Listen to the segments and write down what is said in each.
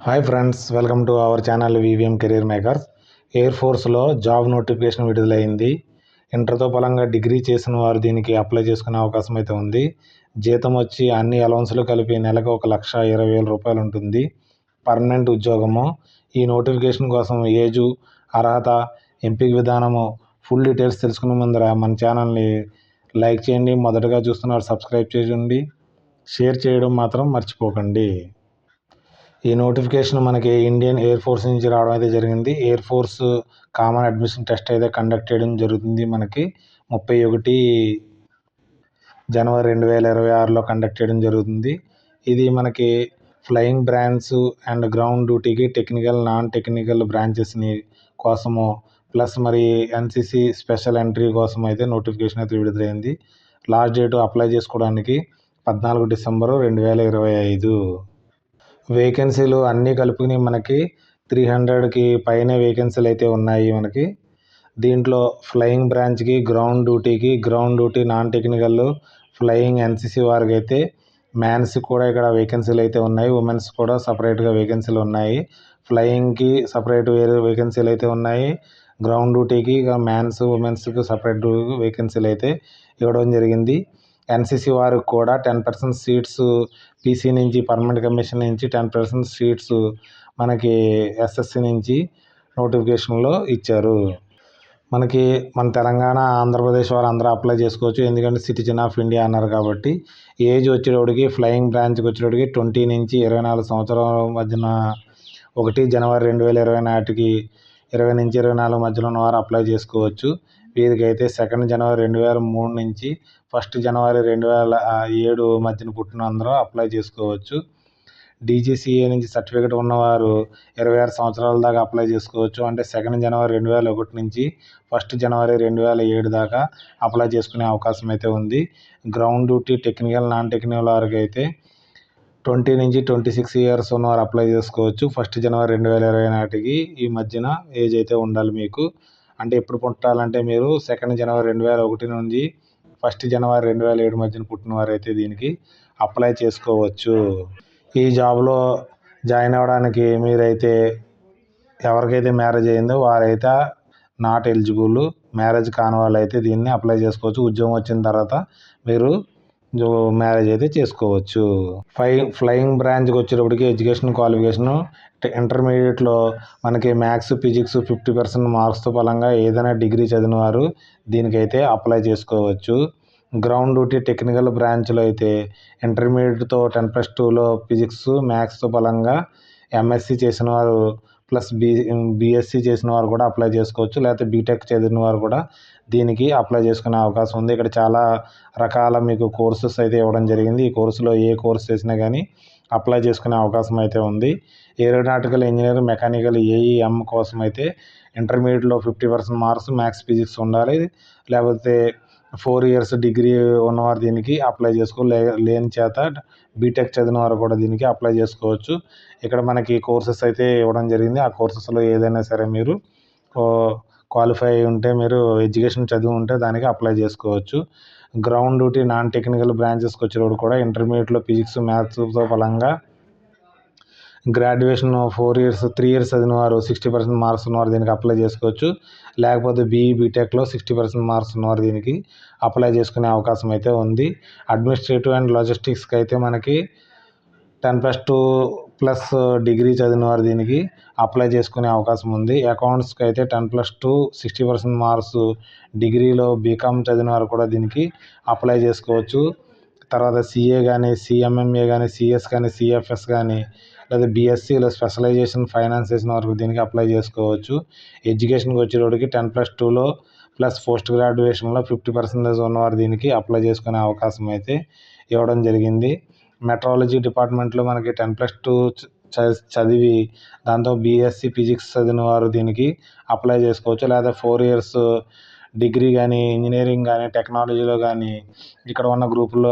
Hi friends, welcome to our channel VVM career makers. Air ఫోర్స్లో job notification విడుదలైంది. ఇంటర్తో పలంగా degree చేసిన వారు దీనికి అప్లై చేసుకునే అవకాశం అయితే ఉంది. జీతం వచ్చి అన్ని అలవన్స్లు కలిపి నెలకు 1,20,000 రూపాయలు ఉంటుంది. పర్మనెంట్ ఉద్యోగము. ఈ నోటిఫికేషన్ కోసం ఏజు, అర్హత, ఎంపిక విధానము, ఫుల్ డీటెయిల్స్ తెలుసుకునే ముందర మన ఛానల్ని లైక్ చేయండి. మొదటగా చూస్తున్నారు సబ్స్క్రైబ్ చేయండి. షేర్ చేయడం మాత్రం మర్చిపోకండి. ఈ నోటిఫికేషన్ మనకి ఇండియన్ ఎయిర్ ఫోర్స్ నుంచి రావడం అయితే జరిగింది. Air force common admission test అయితే కండక్ట్ చేయడం జరుగుతుంది. మనకి 31 జనవరి 2026లో కండక్ట్ చేయడం జరుగుతుంది. ఇది మనకి ఫ్లయింగ్ బ్రాంచ్ అండ్ గ్రౌండ్ డ్యూటీకి టెక్నికల్, నాన్ టెక్నికల్ బ్రాంచెస్ని కోసము, ప్లస్ మరి ఎన్సిసి స్పెషల్ ఎంట్రీ కోసం అయితే నోటిఫికేషన్ అయితే విడుదలైంది. లాస్ట్ డేట్ అప్లై చేసుకోవడానికి 14 డిసెంబరు 2025. వేకెన్సీలు అన్నీ కలుపుకుని మనకి 300కి పైనే వేకెన్సీలు అయితే ఉన్నాయి మనకి. దీంట్లో ఫ్లయింగ్ బ్రాంచ్కి, ground duty non technical, flying NCC వారికి అయితే మ్యాన్స్కి కూడా ఇక్కడ వేకెన్సీలు అయితే ఉన్నాయి. ఉమెన్స్ కూడా సపరేట్గా వేకెన్సీలు ఉన్నాయి. ఫ్లయింగ్కి సపరేట్ వేరే వేకెన్సీలు అయితే ఉన్నాయి. గ్రౌండ్ డ్యూటీకి మ్యాన్స్, ఉమెన్స్కి సపరేట్ వేకెన్సీలు అయితే ఇవ్వడం జరిగింది. ఎన్సిసి వారికి కూడా 10% సీట్స్ పీసీ నుంచి, పర్మనెంట్ కమిషన్ నుంచి 10% సీట్స్ మనకి ఎస్ఎస్సి నుంచి నోటిఫికేషన్లో ఇచ్చారు. మనకి మన తెలంగాణ, ఆంధ్రప్రదేశ్ వారు అందరూ అప్లై చేసుకోవచ్చు. ఎందుకంటే సిటిజన్ ఆఫ్ ఇండియా అన్నారు కాబట్టి. ఏజ్ వచ్చేటప్పటికి ఫ్లయింగ్ బ్రాంచ్కి వచ్చేటప్పటికి 20 నుంచి 24 సంవత్సరాల మధ్యన 1 జనవరి 2020 నాటికి 20 నుంచి 24 మధ్యలో ఉన్న వారు అప్లై చేసుకోవచ్చు. వీరికైతే 2 జనవరి 2003 నుంచి 1 జనవరి 2007 మధ్యన పుట్టిన అందరూ అప్లై చేసుకోవచ్చు. డీజీసీఏ నుంచి సర్టిఫికేట్ ఉన్నవారు 26 సంవత్సరాల దాకా అప్లై చేసుకోవచ్చు. అంటే 2 జనవరి 2001 నుంచి 1 జనవరి 2007 దాకా అప్లై చేసుకునే అవకాశం అయితే ఉంది. Ground duty technical, non technical వారికి అయితే 20 నుంచి 26 ఇయర్స్ ఉన్నవారు అప్లై చేసుకోవచ్చు. 1 జనవరి 2020 నాటికి ఈ మధ్యన ఏజ్ అయితే ఉండాలి మీకు. అంటే ఎప్పుడు పుట్టాలంటే మీరు 2 జనవరి 2001 నుంచి 1 జనవరి 2007 మధ్యన పుట్టిన వారైతే దీనికి అప్లై చేసుకోవచ్చు. ఈ జాబ్లో జాయిన్ అవ్వడానికి మీరైతే ఎవరికైతే మ్యారేజ్ అయిందో వారైతే నాట్ ఎలిజిబుల్. మ్యారేజ్ కాని వాళ్ళు అయితే దీన్ని అప్లై చేసుకోవచ్చు. ఉద్యోగం వచ్చిన తర్వాత మీరు మ్యారేజ్ అయితే చేసుకోవచ్చు. ఫ్లయింగ్ బ్రాంచ్కి వచ్చేటప్పటికి ఎడ్యుకేషన్ క్వాలిఫికేషను ఇంటర్మీడియట్లో మనకి మ్యాథ్స్, ఫిజిక్స్ 50% మార్క్స్తో పరంగా ఏదైనా డిగ్రీ చదివిన వారు దీనికైతే అప్లై చేసుకోవచ్చు. గ్రౌండ్ డ్యూటీ టెక్నికల్ బ్రాంచ్లో అయితే ఇంటర్మీడియట్తో 10+2లో ఫిజిక్స్, మ్యాథ్స్తో పరంగా ఎంఎస్సి చేసిన వారు ప్లస్ బీఎస్సీ చేసిన వారు కూడా అప్లై చేసుకోవచ్చు. లేకపోతే బీటెక్ చదివిన వారు కూడా దీనికి అప్లై చేసుకునే అవకాశం ఉంది. ఇక్కడ చాలా రకాల మీకు కోర్సెస్ అయితే ఇవ్వడం జరిగింది. ఈ కోర్సులో ఏ కోర్స్ చేసినా కానీ అప్లై చేసుకునే అవకాశం అయితే ఉంది. ఏరోనాటికల్ ఇంజనీర్, మెకానికల్, ఏఈఎం కోసం అయితే ఇంటర్మీడియట్లో 50% మార్క్స్, మ్యాథ్స్, ఫిజిక్స్ ఉండాలి. లేకపోతే 4 ఇయర్స్ డిగ్రీ ఉన్నవారు దీనికి అప్లై లేని చేత బీటెక్ చదివిన వారు కూడా దీనికి అప్లై చేసుకోవచ్చు. ఇక్కడ మనకి కోర్సెస్ అయితే ఇవ్వడం జరిగింది. ఆ కోర్సెస్లో ఏదైనా సరే మీరు క్వాలిఫై అయి ఉంటే, మీరు ఎడ్యుకేషన్ చదివి ఉంటే దానికి అప్లై చేసుకోవచ్చు. గ్రౌండ్ డ్యూటీ నాన్ టెక్నికల్ బ్రాంచెస్కి వచ్చేటప్పుడు కూడా ఇంటర్మీడియట్లో ఫిజిక్స్, మ్యాథ్స్తో పరంగా గ్రాడ్యుయేషన్ 3 ఇయర్స్ చదివిన వారు 60% మార్క్స్ ఉన్నవారు దీనికి అప్లై చేసుకోవచ్చు. లేకపోతే బీటెక్లో 60% మార్క్స్ ఉన్నవారు దీనికి అప్లై చేసుకునే అవకాశం అయితే ఉంది. అడ్మినిస్ట్రేటివ్ అండ్ లాజిస్టిక్స్కి అయితే మనకి 10+2 ప్లస్ డిగ్రీ చదివిన వారు దీనికి అప్లై చేసుకునే అవకాశం ఉంది. అకౌంట్స్కి అయితే 10+2 60% మార్క్స్ డిగ్రీలో బీకామ్ చదివిన వారు కూడా దీనికి అప్లై చేసుకోవచ్చు. తర్వాత సిఏ కానీ, సిఎంఎంఏ కానీ, సిఎస్ కానీ, సిఎఫ్ఎస్ కానీ, లేదా బీఎస్సీలో స్పెషలైజేషన్ ఫైనాన్స్ చేసిన వరకు దీనికి అప్లై చేసుకోవచ్చు. ఎడ్యుకేషన్కి వచ్చేటప్పటికి 10+2లో ప్లస్ పోస్ట్ గ్రాడ్యుయేషన్లో 50% ఉన్నవారు దీనికి అప్లై చేసుకునే అవకాశం అయితే ఇవ్వడం జరిగింది. మెట్రాలజీ డిపార్ట్మెంట్లో మనకి 10+2 చదివి దాంతో బీఎస్సీ ఫిజిక్స్ చదివిన వారు దీనికి అప్లై చేసుకోవచ్చు. లేదా 4 ఇయర్స్ డిగ్రీ కానీ, ఇంజనీరింగ్ కానీ, టెక్నాలజీలో కానీ ఇక్కడ ఉన్న గ్రూపుల్లో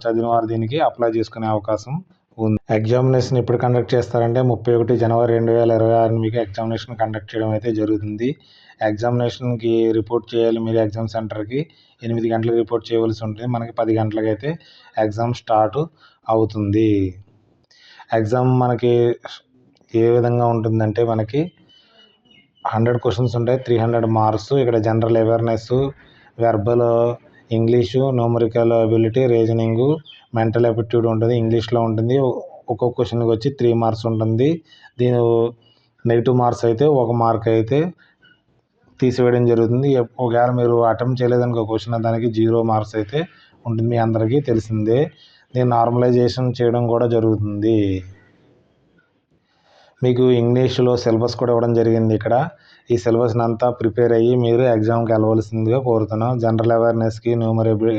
చదివిన వారు దీనికి అప్లై చేసుకునే అవకాశం ఉంది. ఎగ్జామినేషన్ ఎప్పుడు కండక్ట్ చేస్తారంటే 31 జనవరి 2026 మీకు ఎగ్జామినేషన్ కండక్ట్ చేయడం అయితే జరుగుతుంది. ఎగ్జామినేషన్కి రిపోర్ట్ చేయాలి మీరు ఎగ్జామ్ సెంటర్కి. 8 గంటలకు రిపోర్ట్ చేయవలసి ఉంటుంది. మనకి 10 గంటలకు అయితే ఎగ్జామ్ స్టార్ట్ అవుతుంది. ఎగ్జామ్ మనకి ఏ విధంగా ఉంటుందంటే మనకి 100 క్వశ్చన్స్ ఉంటాయి, 300 మార్క్స్. ఇక్కడ general awareness, verbal, English, numerical ability, reasoning, mental aptitude ఉంటుంది, ఇంగ్లీష్లో ఉంటుంది. ఒక్కొక్క క్వశ్చన్కి వచ్చి 3 మార్క్స్ ఉంటుంది. దీని నెగిటివ్ మార్క్స్ అయితే 1 మార్క్ అయితే తీసివేయడం జరుగుతుంది. ఒకవేళ మీరు అటెంప్ట్ చేయలేదనుకో క్వశ్చన్, దానికి 0 మార్క్స్ అయితే ఉంటుంది. మీ అందరికీ తెలిసిందే. దీన్ని నార్మలైజేషన్ చేయడం కూడా జరుగుతుంది. మీకు ఇంగ్లీష్లో సిలబస్ కూడా ఇవ్వడం జరిగింది. ఇక్కడ ఈ సిలబస్ని అంతా ప్రిపేర్ అయ్యి మీరు ఎగ్జామ్కి వెళ్ళవలసిందిగా కోరుతున్నాం. జనరల్ అవేర్నెస్కి,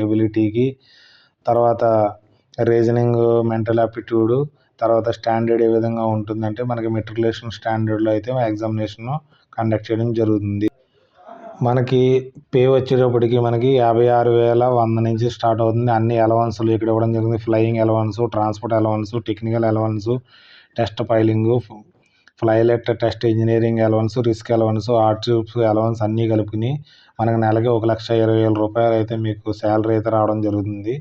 ఎబిలిటీకి, తర్వాత రీజనింగ్, మెంటల్ యాప్టిట్యూడ్, తర్వాత స్టాండర్డ్ ఏ విధంగా ఉంటుందంటే మనకి మెట్రికులేషన్ స్టాండర్డ్లో అయితే ఎగ్జామినేషన్ కండక్ట్ చేయడం జరుగుతుంది. మనకి పే వచ్చేటప్పటికి మనకి 56,100 నుంచి స్టార్ట్ అవుతుంది. అన్ని అలవన్సులు ఇక్కడ ఇవ్వడం జరిగింది. Flying allowance, transport allowance, technical allowance, test ఫైలింగు, ఫ్లైలెట్ test, engineering allowance, risk allowance, hardships allowance అన్నీ కలుపుకుని మనకు నెలకి 1,20,000 రూపాయలు అయితే మీకు శాలరీ అయితే రావడం జరుగుతుంది.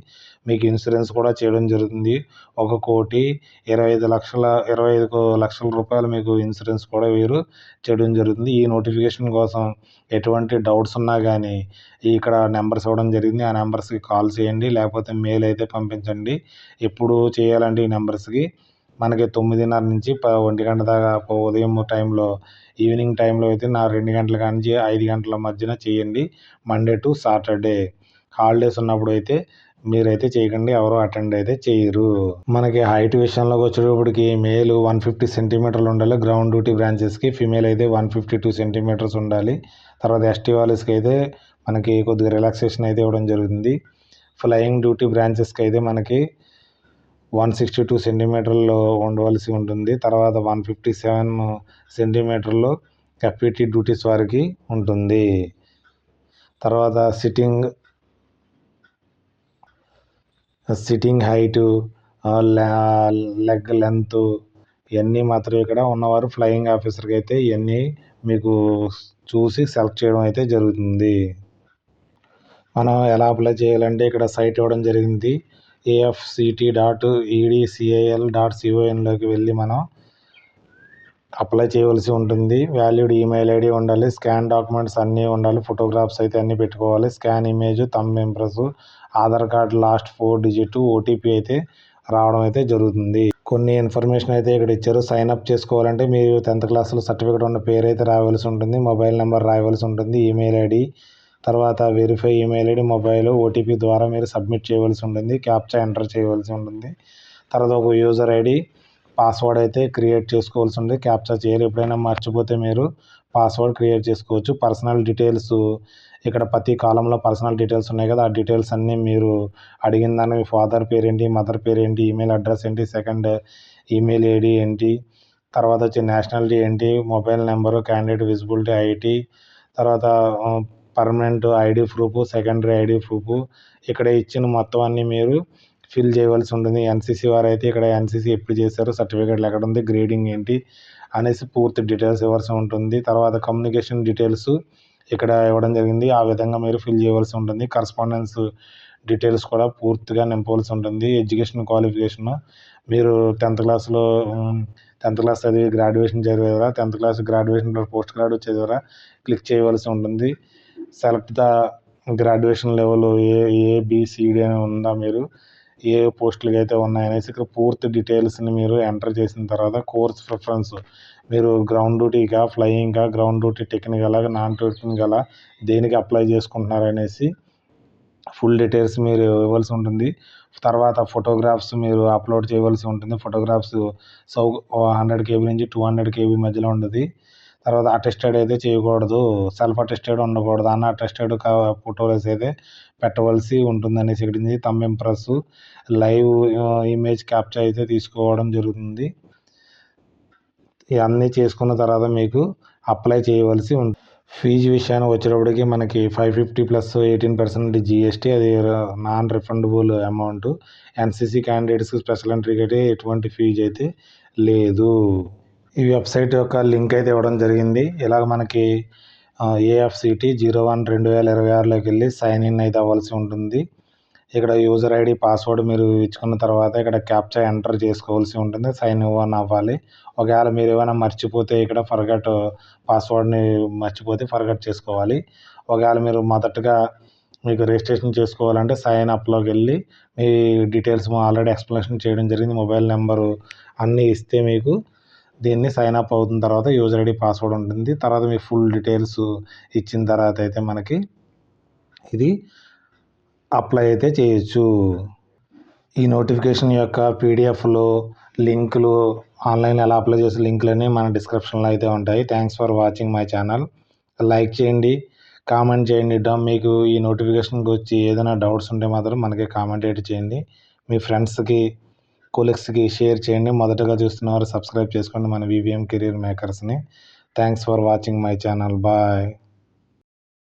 మీకు ఇన్సూరెన్స్ కూడా చేయడం జరుగుతుంది. 1,25,00,000 రూపాయలు మీకు ఇన్సూరెన్స్ కూడా వీరు చేయడం జరుగుతుంది. ఈ నోటిఫికేషన్ కోసం ఎటువంటి డౌట్స్ ఉన్నా కానీ ఇక్కడ నెంబర్స్ ఇవ్వడం జరిగింది. ఆ నెంబర్స్కి కాల్ చేయండి, లేకపోతే మెయిల్ అయితే పంపించండి. ఎప్పుడు చేయాలంటే ఈ నెంబర్స్కి మనకి 9:30 నుంచి 1 గంట దాకా ఉదయం టైంలో, ఈవినింగ్ టైంలో అయితే 2 గంటల కాడ నుంచి 5 గంటల మధ్యన చేయండి. Monday to Saturday. హాలిడేస్ ఉన్నప్పుడు అయితే మీరైతే చేయకండి, ఎవరు అటెండ్ అయితే చేయరు. మనకి హైట్ విషయంలోకి వచ్చేటప్పటికి మేల్ 150 సెంటీమీటర్లు ఉండాలి గ్రౌండ్ డ్యూటీ బ్రాంచెస్కి, ఫిమేల్ అయితే 152 సెంటీమీటర్స్ ఉండాలి. తర్వాత ఎస్టీ వాళ్ళకి అయితే మనకి కొద్దిగా రిలాక్సేషన్ అయితే ఇవ్వడం జరుగుతుంది. ఫ్లయింగ్ డ్యూటీ బ్రాంచెస్కి అయితే మనకి 162 సెంటీమీటర్లు ఉండవలసి ఉంటుంది. తర్వాత 157 సెంటీమీటర్లు ఎఫ్ఈటీ డ్యూటీస్ వారికి ఉంటుంది. తర్వాత సిట్టింగ్ హైటు, లెగ్ లెంత్ ఇవన్నీ మాత్రం ఇక్కడ ఉన్నవారు ఫ్లయింగ్ ఆఫీసర్కి అయితే ఇవన్నీ మీకు చూసి సెలెక్ట్ చేయడం అయితే జరుగుతుంది. మనం ఎలా అప్లై చేయాలంటే ఇక్కడ సైట్ ఇవ్వడం జరిగింది. afct.edcal.con.లోకి వెళ్ళి మనం అప్లై చేయవలసి ఉంటుంది. వ్యాలిడ్ ఈమెయిల్ ఐడి ఉండాలి, స్కాన్ డాక్యుమెంట్స్ అన్నీ ఉండాలి, ఫోటోగ్రాఫ్స్ అయితే అన్నీ పెట్టుకోవాలి, scan image, thumb impress, Aadhaar card last 4 digit OTP అయితే రావడం అయితే జరుగుతుంది. కొన్ని ఇన్ఫర్మేషన్ అయితే ఇక్కడ ఇచ్చారు. సైన్ అప్ చేసుకోవాలంటే మీరు 10th క్లాస్లో సర్టిఫికేట్ ఉన్న పేరు అయితే రాయవలసి ఉంటుంది, మొబైల్ నెంబర్ రాయవలసి ఉంటుంది, ఈమెయిల్ ఐడి, తర్వాత verify email ID, mobile OTP ద్వారా మీరు సబ్మిట్ చేయవలసి ఉంటుంది, క్యాప్చా ఎంటర్ చేయవలసి ఉంటుంది. తర్వాత ఒక యూజర్ ఐడి, పాస్వర్డ్ అయితే క్రియేట్ చేసుకోవాల్సి ఉంటుంది. క్యాప్చా చేయాలి. ఎప్పుడైనా మర్చిపోతే మీరు పాస్వర్డ్ క్రియేట్ చేసుకోవచ్చు. పర్సనల్ డీటెయిల్స్ ఇక్కడ ప్రతి కాలంలో పర్సనల్ డీటెయిల్స్ ఉన్నాయి కదా, ఆ డీటెయిల్స్ అన్నీ మీరు అడిగిన దాన్ని, మీ ఫాదర్ పేరేంటి, మదర్ పేరేంటి, ఈమెయిల్ అడ్రస్ ఏంటి, సెకండ్ ఈమెయిల్ ఐడి ఏంటి, తర్వాత వచ్చి నేషనాలిటీ ఏంటి, మొబైల్ నెంబరు, క్యాండిడేట్ విజిబిలిటీ ఐటీ, తర్వాత permanent ID proof, secondary ID proof ఇక్కడ ఇచ్చిన మొత్తం అన్నీ మీరు ఫిల్ చేయవలసి ఉంటుంది. ఎన్సీసీ వారు అయితే ఇక్కడ ఎన్సీసీ ఎప్పుడు చేశారు, సర్టిఫికేట్లు ఎక్కడ ఉంది, గ్రేడింగ్ ఏంటి అనేసి పూర్తి డీటెయిల్స్ ఇవ్వాల్సి ఉంటుంది. తర్వాత కమ్యూనికేషన్ డీటెయిల్స్ ఇక్కడ ఇవ్వడం జరిగింది, ఆ విధంగా మీరు ఫిల్ చేయవలసి ఉంటుంది. కరస్పాండెన్స్ డీటెయిల్స్ కూడా పూర్తిగా నింపవలసి ఉంటుంది. ఎడ్యుకేషన్ క్వాలిఫికేషన్ మీరు 10th క్లాస్ చదివి గ్రాడ్యుయేషన్ చదివారా, 10th class graduation post graduate చదివారా క్లిక్ చేయవలసి ఉంటుంది. Select the graduation level A B C D అని ఉందా, మీరు ఏ పోస్టులకి అయితే ఉన్నాయనేసి ఇక్కడ పూర్తి డీటెయిల్స్ని మీరు ఎంటర్ చేసిన తర్వాత కోర్స్ ప్రిఫరెన్స్ మీరు గ్రౌండ్ డ్యూటీగా, ఫ్లయింగ్గా, ground duty technical, non technical దేనికి అప్లై చేసుకుంటున్నారు అనేసి ఫుల్ డీటెయిల్స్ మీరు ఇవ్వాల్సి ఉంటుంది. తర్వాత ఫోటోగ్రాఫ్స్ మీరు అప్లోడ్ చేయవలసి ఉంటుంది. ఫోటోగ్రాఫ్స్ 100 KB నుంచి 200 KB మధ్యలో ఉంటుంది. తర్వాత అటెస్టెడ్ అయితే చేయకూడదు, సెల్ఫ్ అటెస్టెడ్ ఉండకూడదు, అన్న అటెస్టెడ్ ఫోటోస్ అయితే పెట్టవలసి ఉంటుంది అనేసి ఇక్కడ thumb impress, live image capture అయితే తీసుకోవడం జరుగుతుంది. ఇవన్నీ చేసుకున్న తర్వాత మీకు అప్లై చేయవలసి ఉంటుంది. ఫీజు విషయానికి వచ్చేటప్పటికి మనకి 550 ప్లస్ 18% జిఎస్టీ, అది నాన్ రిఫండబుల్ అమౌంట్. ఎన్సీసీ క్యాండిడేట్స్కి స్పెషల్ ఎంట్రీకి అయితే ఎటువంటి ఫీజు అయితే లేదు. ఈ వెబ్సైట్ యొక్క లింక్ అయితే ఇవ్వడం జరిగింది. ఇలాగ మనకి AFCT 01/2026లోకి వెళ్ళి సైన్ ఇన్ అయితే అవ్వాల్సి ఉంటుంది. ఇక్కడ యూజర్ ఐడి పాస్వర్డ్ మీరు ఇచ్చుకున్న తర్వాత ఇక్కడ క్యాప్చా ఎంటర్ చేసుకోవాల్సి ఉంటుంది. సైన్ ఇన్ అవ్వాలి. ఒకవేళ మీరు ఏమైనా మర్చిపోతే ఇక్కడ ఫర్గట్ పాస్వర్డ్ని మర్చిపోతే ఫర్గట్ చేసుకోవాలి. ఒకవేళ మీరు మొదటగా మీకు రిజిస్ట్రేషన్ చేసుకోవాలంటే సైన్ అప్లోకి వెళ్ళి మీ డీటెయిల్స్ ఆల్రెడీ ఎక్స్ప్లెనేషన్ చేయడం జరిగింది. మొబైల్ నెంబరు అన్నీ ఇస్తే మీకు దీన్ని సైన్ అప్ అవుతున్న తర్వాత యూజర్ ఐడి పాస్వర్డ్ ఉంటుంది. తర్వాత మీ ఫుల్ డీటెయిల్స్ ఇచ్చిన తర్వాత అయితే మనకి ఇది అప్లై అయితే చేయొచ్చు. ఈ నోటిఫికేషన్ యొక్క పీడిఎఫ్లు లింకులు ఆన్లైన్ ఎలా అప్లై చేసే లింకులన్నీ మన డిస్క్రిప్షన్లో అయితే ఉంటాయి. Thanks for watching my channel. Like చేయండి, కామెంట్ చేయండి. మీకు ఈ నోటిఫికేషన్ గురించి ఏదైనా డౌట్స్ ఉంటే మాత్రం మనకి కామెంట్ అయితే చేయండి. మీ ఫ్రెండ్స్కి కొలీగ్స్కి షేర్ చేయండి. మొదటగా చూస్తున్నవారు సబ్స్క్రైబ్ చేసుకోండి మన వివిఎం కెరీర్ మేకర్స్ని. Thanks for watching my channel. Bye.